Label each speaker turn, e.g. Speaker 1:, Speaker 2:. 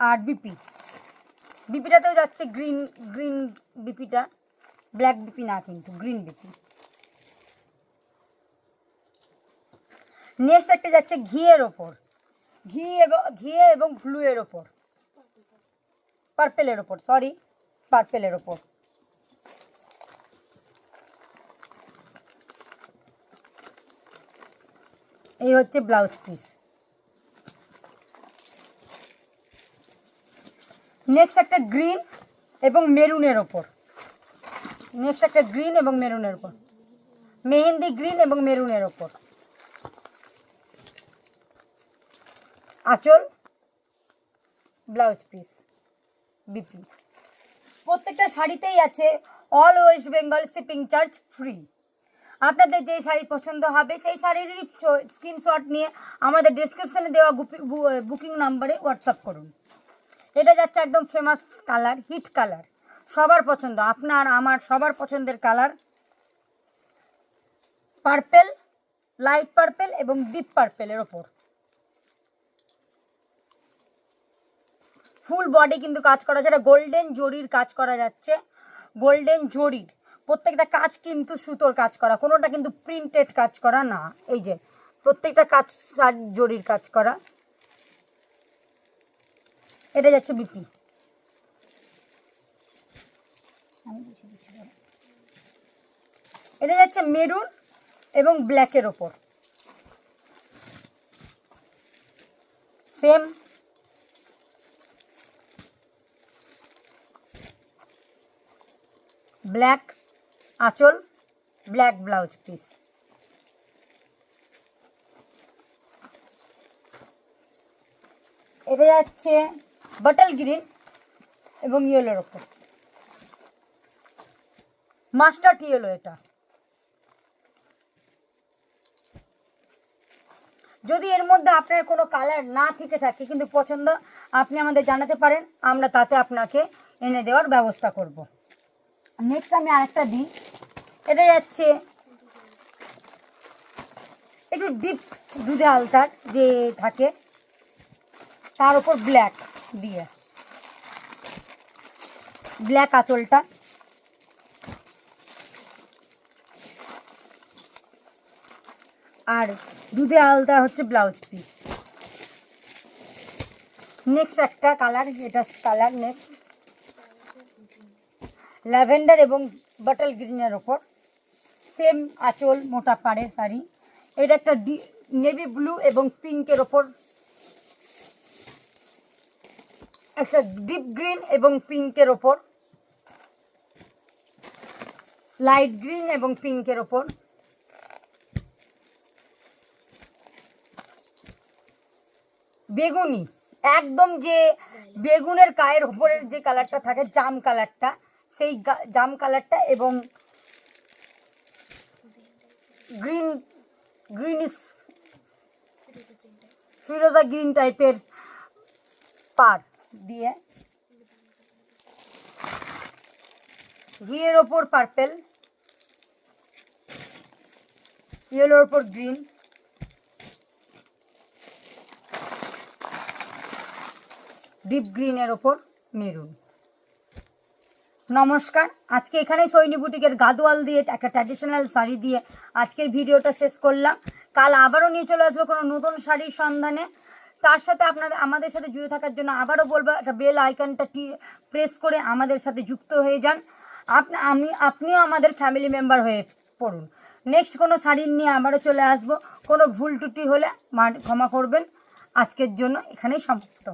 Speaker 1: আর বিপিটাতেও যাচ্ছে green green বিপিটা, black BP না কিন্তু গ্রিন বিপি। নেক্সট একটা যাচ্ছে ঘিয়ের ওপর, ঘিয়ে এবং ব্লুয়ের ওপর, পার্পেলের ওপর, সরি পার্পেলের ওপর। এই হচ্ছে ব্লাউজ পিস। নেক্সট একটা গ্রিন এবং মেরুনের ওপর, নেক্সট একটা গ্রিন এবং মেরুনের ওপর, মেহেন্দি গ্রিন এবং মেরুনের ওপর। আঁচল, ব্লাউজ পিস, বিপি। প্রত্যেকটা শাড়িতেই আছে all West Bengal shipping charge free. আপনাদের যে শাড়ি পছন্দ হবে সেই শাড়িরই স্ক্রিনশট নিয়ে আমাদের ডেসক্রিপশনে দেওয়া বুকিং নাম্বারে হোয়াটসঅ্যাপ করুন। এটা যাচ্ছে একদম ফেমাস কালার, হিট কালার, সবার পছন্দ, আপনার আমার সবার পছন্দের কালার, পার্পেল, লাইট পার্পেল এবং ডিপ পার্পেলের ওপর। ফুল বডি কিন্তু কাজ করা যাচ্ছে, গোল্ডেন জরির কাজ করা যাচ্ছে, গোল্ডেন জরির প্রত্যেকটা কাজ কিন্তু সুতোর কাজ করা, কোনোটা কিন্তু প্রিন্টেড কাজ করা না। এই যে প্রত্যেকটা কাজ জরির কাজ করা। এটা যাচ্ছে বিপি। এটা যাচ্ছে মেরুন এবং ব্ল্যাকের ওপর, সেম ব্ল্যাক আঁচল, ব্ল্যাক ব্লাউজ পিস। এটা যাচ্ছে বটল গ্রিন এবং ইয়েলোর ওপর, মাস্টার্ড ইয়েলো। এটা যদি এর মধ্যে আপনার কোনো কালার না থেকে থাকে কিন্তু পছন্দ, আপনি আমাদের জানাতে পারেন, আমরা তাতে আপনাকে এনে দেওয়ার ব্যবস্থা করব। নেক্সট আমি আরেকটা দিই। এটা যাচ্ছে একটু ডিপ দুধে আলতার যে থাকে, তার উপর ব্ল্যাক দিয়ে, ব্ল্যাক আঁচলটা, আর দুধে আলতা হচ্ছে ব্লাউজ পিস। নেক্সট একটা কালার, এটা কালার নেক্সট ল্যাভেন্ডার এবং বটল গ্রিনের ওপর, সেম আঁচল, মোটা পাড়ের শাড়ি। এটা একটা নেভি ব্লু এবং পিঙ্কের ওপর, একটা ডিপ গ্রিন এবং পিঙ্কের ওপর, লাইট গ্রিন এবং পিঙ্কের ওপর, বেগুনি, একদম যে বেগুনের গায়ের উপরের যে কালারটা থাকে জাম কালারটা, সেই জাম কালারটা এবং গ্রিন গ্রিনিশ ফিরোজা গ্রিন টাইপের পার দিয়ে, ঘিয়ের ওপর পার্পেল, ইয়েলোর ওপর গ্রিন, ডিপ গ্রিনের ওপর মেরুন। নমস্কার, আজকে এখানেই সৈনী বুটিকের গাদোয়াল দিয়ে একটা ট্র্যাডিশনাল শাড়ি দিয়ে আজকের ভিডিওটা শেষ করলাম। কাল আবারও নিয়ে চলে আসবো কোনো নতুন শাড়ির সন্ধানে। তার সাথে আমাদের সাথে জুড়ে থাকার জন্য আবারও বলবো, একটা বেল আইকনটা প্রেস করে আমাদের সাথে যুক্ত হয়ে যান। আপনিও আমাদের ফ্যামিলি মেম্বার হয়ে পড়ুন। নেক্সট কোনো শাড়ির নিয়ে আবারও চলে আসবো। কোনো ভুল ত্রুটি হলে ক্ষমা করবেন। আজকের জন্য এখানেই সমাপ্ত।